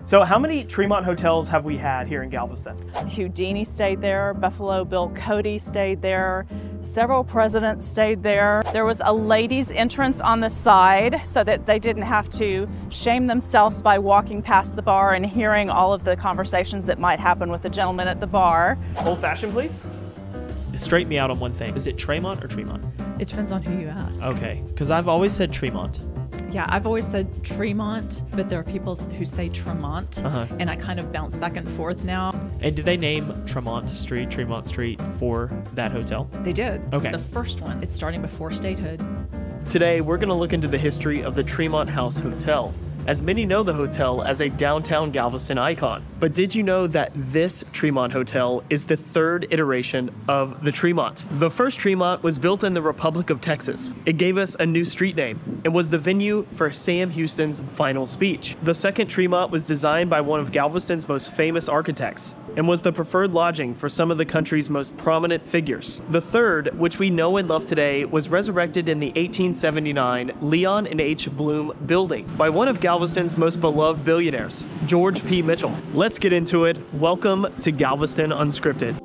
So how many Tremont hotels have we had here in Galveston? Houdini stayed there, Buffalo Bill Cody stayed there, several presidents stayed there. There was a ladies' entrance on the side so that they didn't have to shame themselves by walking past the bar and hearing all of the conversations that might happen with the gentleman at the bar. Old fashioned, please? Straighten me out on one thing. Is it Tremont or Tremont? It depends on who you ask. Okay, because I've always said Tremont. Yeah, I've always said Tremont, but there are people who say Tremont, and I kind of bounce back and forth now. And did they name Tremont Street for that hotel? They did. Okay. The first one, it's starting before statehood. Today, we're going to look into the history of the Tremont House Hotel, as many know the hotel as a downtown Galveston icon. But did you know that this Tremont Hotel is the third iteration of the Tremont? The first Tremont was built in the Republic of Texas. It gave us a new street name and was the venue for Sam Houston's final speech. The second Tremont was designed by one of Galveston's most famous architects and was the preferred lodging for some of the country's most prominent figures. The third, which we know and love today, was resurrected in the 1879 Leon and H. Bloom building by one of Galveston's most beloved billionaires, George P. Mitchell. Let's get into it. Welcome to Galveston Unscripted.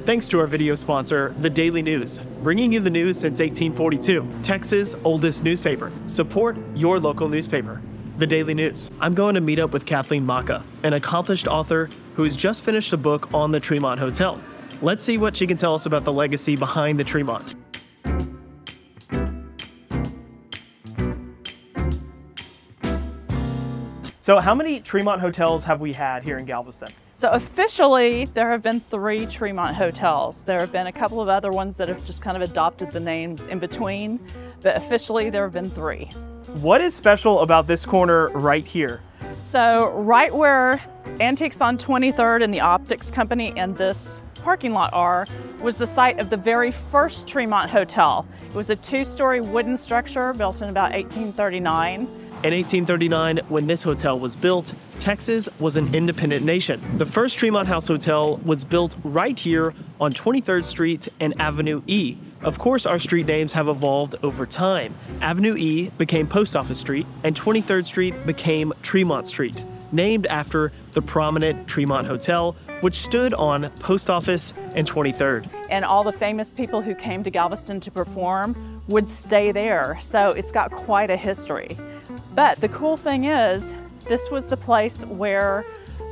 Thanks to our video sponsor, The Daily News, bringing you the news since 1842, Texas' oldest newspaper. Support your local newspaper. The Daily News. I'm going to meet up with Kathleen Maca, an accomplished author who has just finished a book on the Tremont Hotel. Let's see what she can tell us about the legacy behind the Tremont. So how many Tremont hotels have we had here in Galveston? So officially, there have been 3 Tremont hotels. There have been a couple of other ones that have just kind of adopted the names in between, but officially there have been 3. What is special about this corner right here? So right where Antiques on 23rd and the Optics Company and this parking lot are was the site of the very first Tremont Hotel. It was a 2-story wooden structure built in about 1839. In 1839, when this hotel was built, Texas was an independent nation. The first Tremont House Hotel was built right here on 23rd Street and Avenue E. Of course, our street names have evolved over time. Avenue E became Post Office Street, and 23rd Street became Tremont Street, named after the prominent Tremont Hotel, which stood on Post Office and 23rd. And all the famous people who came to Galveston to perform would stay there, so it's got quite a history. But the cool thing is, this was the place where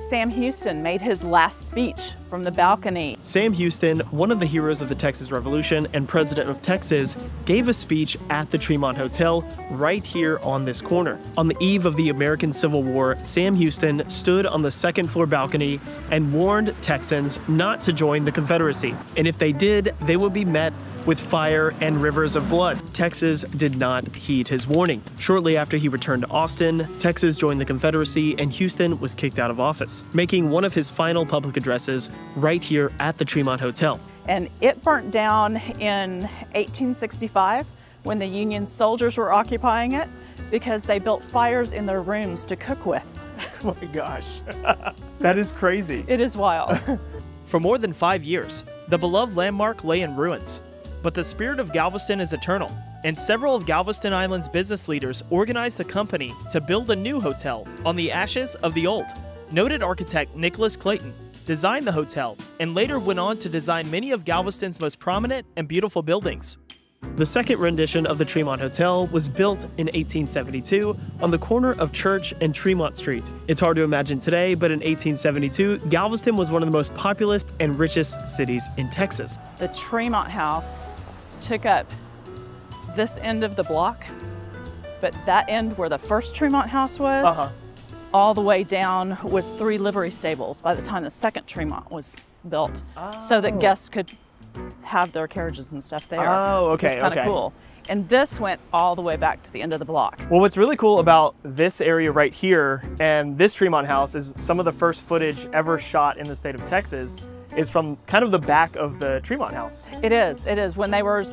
Sam Houston made his last speech from the balcony. Sam Houston, one of the heroes of the Texas Revolution and president of Texas, gave a speech at the Tremont Hotel right here on this corner. On the eve of the American Civil War, Sam Houston stood on the second-floor balcony and warned Texans not to join the Confederacy. And if they did, they would be met with fire and rivers of blood. Texas did not heed his warning. Shortly after he returned to Austin, Texas joined the Confederacy and Houston was kicked out of office, making one of his final public addresses right here at the Tremont Hotel. And it burnt down in 1865 when the Union soldiers were occupying it because they built fires in their rooms to cook with. Oh my gosh, that is crazy. It is wild. For more than 5 years, the beloved landmark lay in ruins. But the spirit of Galveston is eternal, and several of Galveston Island's business leaders organized a company to build a new hotel on the ashes of the old. Noted architect Nicholas Clayton designed the hotel and later went on to design many of Galveston's most prominent and beautiful buildings. The second rendition of the Tremont Hotel was built in 1872 on the corner of Church and Tremont Street. It's hard to imagine today, but in 1872, Galveston was one of the most populous and richest cities in Texas. The Tremont House took up this end of the block, but that end where the first Tremont House was, all the way down was 3 livery stables by the time the second Tremont was built, so that guests could have their carriages and stuff there. Oh, okay, It's kind of cool. And this went all the way back to the end of the block. Well, what's really cool about this area right here and this Tremont House is some of the first footage ever shot in the state of Texas is from kind of the back of the Tremont House. It is. When they were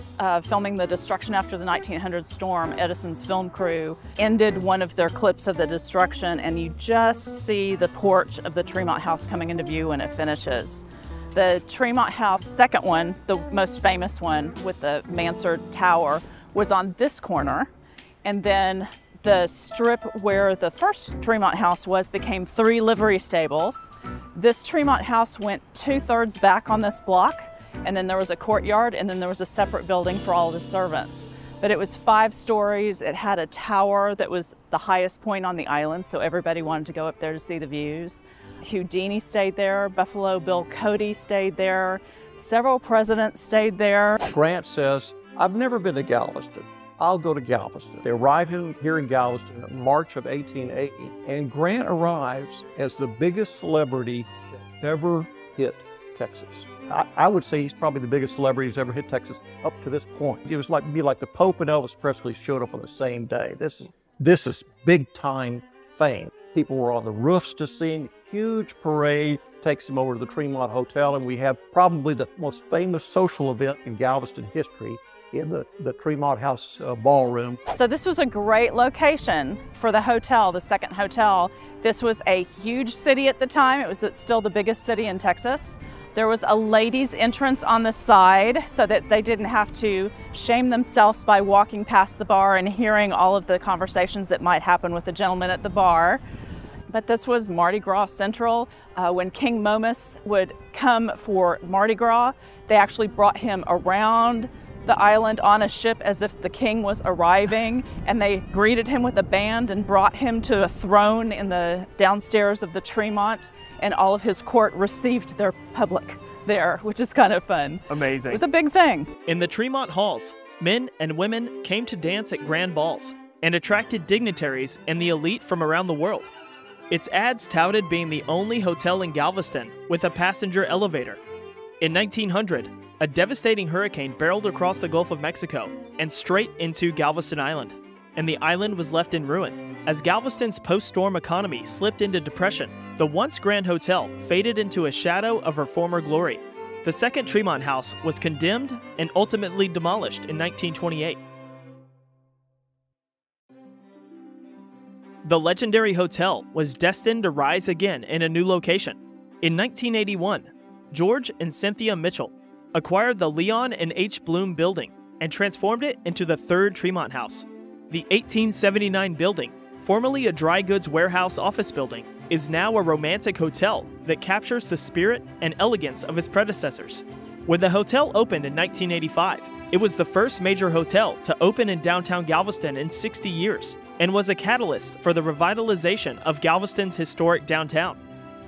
filming the destruction after the 1900 storm, Edison's film crew ended one of their clips of the destruction, and you just see the porch of the Tremont House coming into view when it finishes. The Tremont House, second one, the most famous one with the mansard tower, was on this corner, and then The strip where the first Tremont House was became 3 livery stables. This Tremont House went 2/3 back on this block, and then there was a courtyard, and then there was a separate building for all of the servants. But it was 5 stories. It had a tower that was the highest point on the island, so everybody wanted to go up there to see the views. Houdini stayed there. Buffalo Bill Cody stayed there. Several presidents stayed there. Grant says, "I've never been to Galveston. I'll go to Galveston." They arrive here in Galveston in March of 1880, and Grant arrives as the biggest celebrity that ever hit Texas. I would say he's probably the biggest celebrity who's ever hit Texas up to this point. It was like the Pope and Elvis Presley showed up on the same day. This is big time fame. People were on the roofs to see him. Huge parade takes him over to the Tremont Hotel, and we have probably the most famous social event in Galveston history in the Tremont House ballroom. So this was a great location for the hotel, the second hotel. This was a huge city at the time. It was still the biggest city in Texas. There was a ladies' entrance on the side so that they didn't have to shame themselves by walking past the bar and hearing all of the conversations that might happen with the gentleman at the bar. But this was Mardi Gras Central. When King Momus would come for Mardi Gras, they actually brought him around the island on a ship as if the king was arriving, and they greeted him with a band and brought him to a throne in the downstairs of the Tremont, and all of his court received their public there, which is kind of fun. Amazing. It was a big thing. In the Tremont halls, men and women came to dance at grand balls and attracted dignitaries and the elite from around the world. Its ads touted being the only hotel in Galveston with a passenger elevator. In 1900, a devastating hurricane barreled across the Gulf of Mexico and straight into Galveston Island, and the island was left in ruin. As Galveston's post-storm economy slipped into depression, the once grand hotel faded into a shadow of her former glory. The second Tremont House was condemned and ultimately demolished in 1928. The legendary hotel was destined to rise again in a new location. In 1981, George and Cynthia Mitchell acquired the Leon and H. Bloom building and transformed it into the third Tremont House. The 1879 building, formerly a dry goods warehouse office building, is now a romantic hotel that captures the spirit and elegance of its predecessors. When the hotel opened in 1985, it was the first major hotel to open in downtown Galveston in 60 years and was a catalyst for the revitalization of Galveston's historic downtown.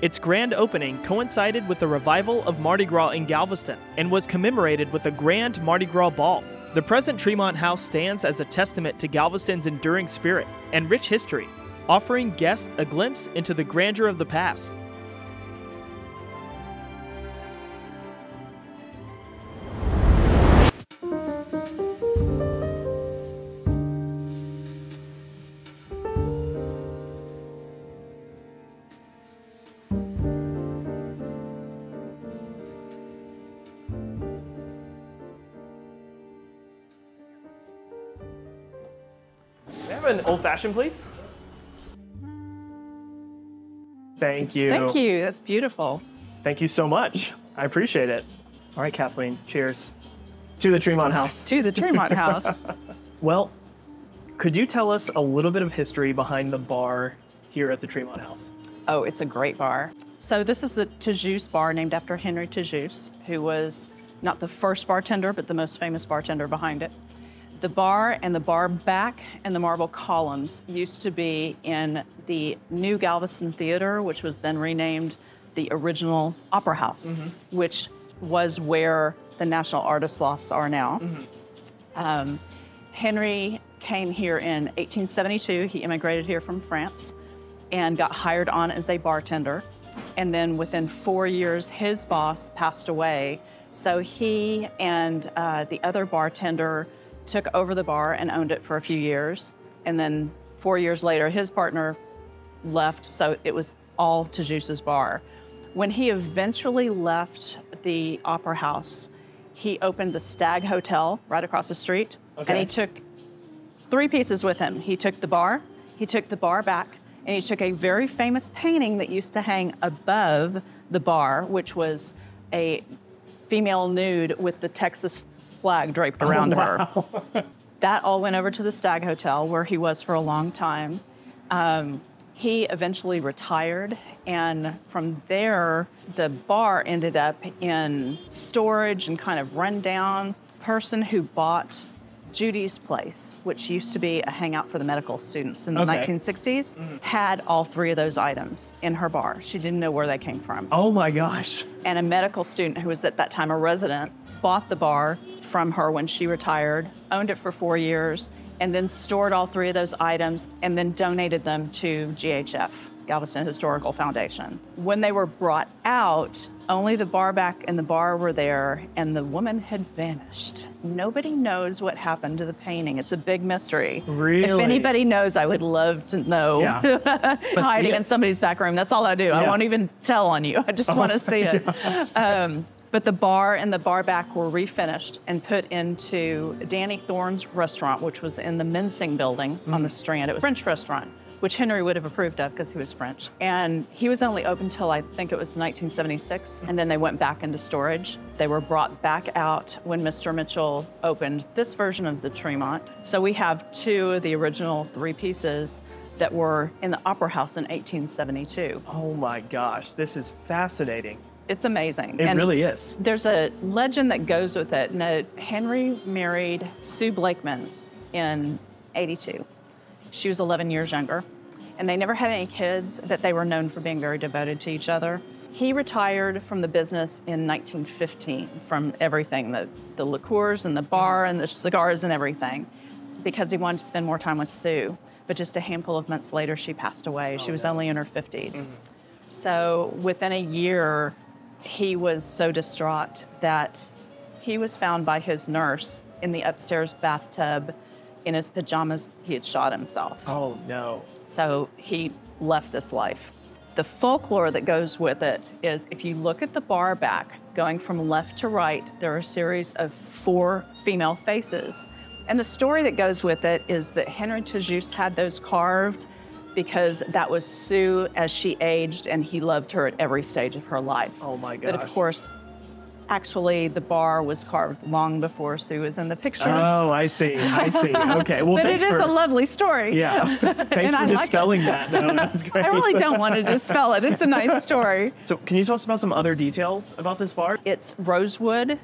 Its grand opening coincided with the revival of Mardi Gras in Galveston and was commemorated with a grand Mardi Gras ball. The present Tremont House stands as a testament to Galveston's enduring spirit and rich history, offering guests a glimpse into the grandeur of the past. An old-fashioned, please. Thank you. Thank you. That's beautiful. Thank you so much. I appreciate it. All right, Kathleen, cheers to the Tremont House. To the Tremont House. Well, could you tell us a little bit of history behind the bar here at the Tremont House? Oh, it's a great bar. So this is the Tajus bar, named after Henry Tajus, who was not the first bartender, but the most famous bartender behind it. The bar and the bar back and the marble columns used to be in the new Galveston Theater, which was then renamed the original Opera House, which was where the National Artists Lofts are now. Henry came here in 1872. He immigrated here from France and got hired on as a bartender. And then within 4 years, his boss passed away. So he and the other bartender took over the bar and owned it for a few years. And then 4 years later, his partner left, so it was all Tajus's bar. When he eventually left the Opera House, he opened the Stag Hotel right across the street. Okay. And he took 3 pieces with him. He took the bar, he took the bar back, and he took a very famous painting that used to hang above the bar, which was a female nude with the Texas flag draped around her. That all went over to the Stag Hotel, where he was for a long time. He eventually retired, and from there, the bar ended up in storage and kind of run down. Person who bought Judy's place, which used to be a hangout for the medical students in the 1960s, had all 3 of those items in her bar. She didn't know where they came from. Oh my gosh. And a medical student who was at that time a resident bought the bar from her when she retired, owned it for 4 years, and then stored all 3 of those items and then donated them to GHF, Galveston Historical Foundation. When they were brought out, only the bar back and the bar were there, and the woman had vanished. Nobody knows what happened to the painting. It's a big mystery. Really? If anybody knows, I would love to know. Yeah. Hiding in somebody's back room. That's all I do. Yeah. I won't even tell on you. I just want to see it. But the bar and the bar back were refinished and put into Danny Thorne's restaurant, which was in the Mincing building on the Strand. It was a French restaurant, which Henry would have approved of because he was French. And he was only open till I think it was 1976, and then they went back into storage. They were brought back out when Mr. Mitchell opened this version of the Tremont. So we have 2 of the original 3 pieces that were in the Opera House in 1872. Oh my gosh, this is fascinating. It's amazing. It really is. There's a legend that goes with it. Now, Henry married Sue Blakeman in 82. She was 11 years younger, and they never had any kids, but they were known for being very devoted to each other. He retired from the business in 1915, from everything, the liqueurs and the bar and the cigars and everything, because he wanted to spend more time with Sue. But just a handful of months later, she passed away. She was only in her 50s. So within a year, he was so distraught that he was found by his nurse in the upstairs bathtub in his pajamas. He had shot himself. Oh no. So he left this life. The folklore that goes with it is if you look at the bar back, going from left to right, there are a series of 4 female faces. And the story that goes with it is that Henry Tajus had those carved because that was Sue as she aged, and he loved her at every stage of her life. Oh my gosh. But of course, actually the bar was carved long before Sue was in the picture. Oh, I see. Okay. Well, but it is a lovely story. Yeah. Thanks for dispelling that. No, that's great. I really don't want to dispel it. It's a nice story. So can you tell us about some other details about this bar? It's rosewood.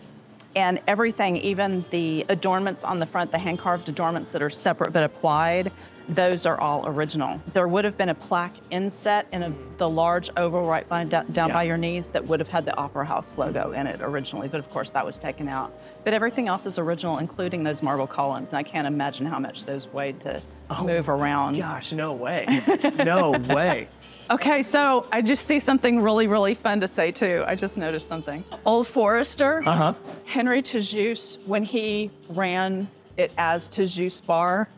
And everything, even the adornments on the front, the hand-carved adornments that are separate but applied, those are all original. There would have been a plaque inset in the large oval right down by your knees that would have had the Opera House logo in it originally, but of course that was taken out. But everything else is original, including those marble columns, and I can't imagine how much those weighed to move around. Gosh, no way. No way. Okay, so I just see something really, really fun to say too. I just noticed something. Old Forester, Henry Tajus, when he ran it as Tajus Bar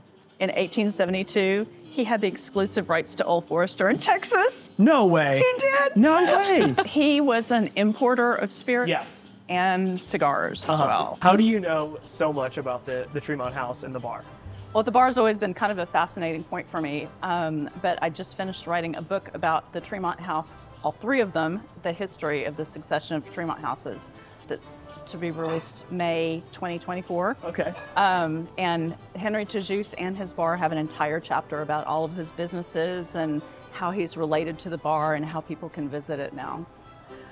in 1872, he had the exclusive rights to Old Forester in Texas. No way. He did. No way. He was an importer of spirits and cigars as well. How do you know so much about the Tremont House and the bar? Well, the bar's always been kind of a fascinating point for me, but I just finished writing a book about the Tremont House, all 3 of them, the history of the succession of Tremont houses, that's to be released May 2024. Okay. And Henry Tajus and his bar have an entire chapter about all of his businesses and how he's related to the bar and how people can visit it now.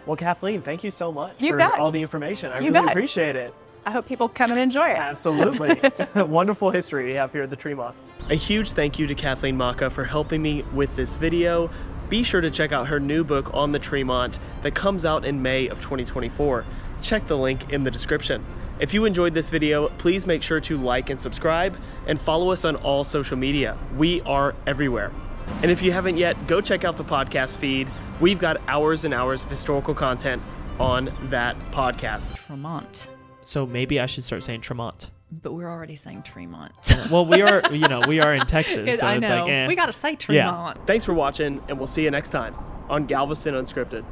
Well, Kathleen, thank you so much for all the information. I really appreciate it. I hope people come and enjoy it. Absolutely. Wonderful history we have here at the Tremont. A huge thank you to Kathleen Maca for helping me with this video. Be sure to check out her new book on the Tremont that comes out in May of 2024. Check the link in the description. If you enjoyed this video, please make sure to like and subscribe and follow us on all social media. We are everywhere. And if you haven't yet, go check out the podcast feed. We've got hours and hours of historical content on that podcast. Tremont. So maybe I should start saying Tremont. But we're already saying Tremont. Well, we are, we are in Texas. So I it's know. like, We got to say Tremont. Thanks for watching, and we'll see you next time on Galveston Unscripted.